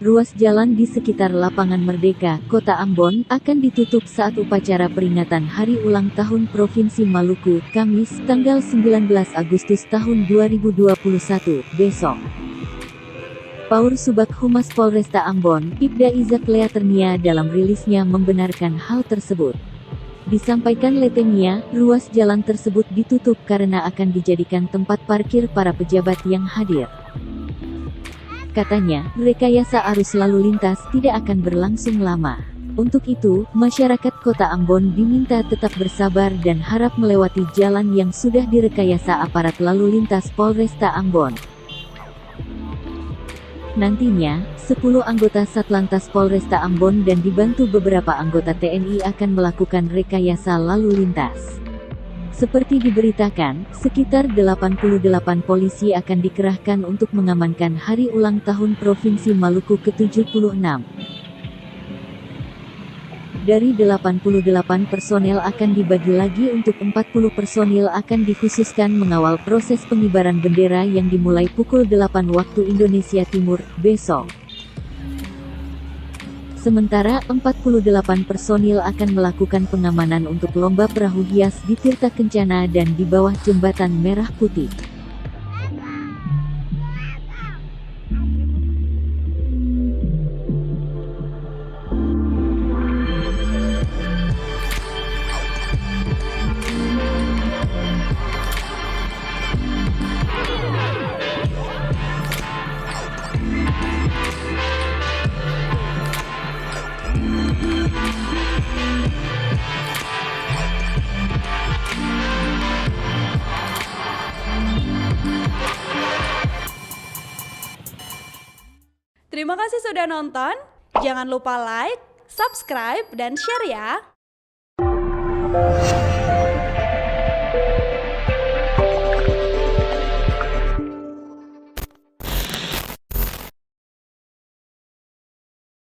ruas jalan di sekitar Lapangan Merdeka, Kota Ambon, akan ditutup saat upacara peringatan Hari Ulang Tahun Provinsi Maluku, Kamis, tanggal 19 Agustus tahun 2021, besok. Paur Subag Humas Polresta Ambon, Ibda Izak Leaternia dalam rilisnya membenarkan hal tersebut. Disampaikan Leternia, ruas jalan tersebut ditutup karena akan dijadikan tempat parkir para pejabat yang hadir. Katanya, rekayasa arus lalu lintas tidak akan berlangsung lama. Untuk itu, masyarakat Kota Ambon diminta tetap bersabar dan harap melewati jalan yang sudah direkayasa aparat lalu lintas Polresta Ambon. Nantinya, 10 anggota Satlantas Polresta Ambon dan dibantu beberapa anggota TNI akan melakukan rekayasa lalu lintas. Seperti diberitakan, sekitar 88 polisi akan dikerahkan untuk mengamankan Hari Ulang Tahun Provinsi Maluku ke-76. Dari 88 personel akan dibagi lagi untuk 40 personil akan dikhususkan mengawal proses pengibaran bendera yang dimulai pukul 8 waktu Indonesia Timur, besok. Sementara 48 personil akan melakukan pengamanan untuk lomba perahu hias di Tirta Kencana dan di bawah Jembatan Merah Putih. Terima kasih sudah nonton. Jangan lupa like, subscribe, dan share ya.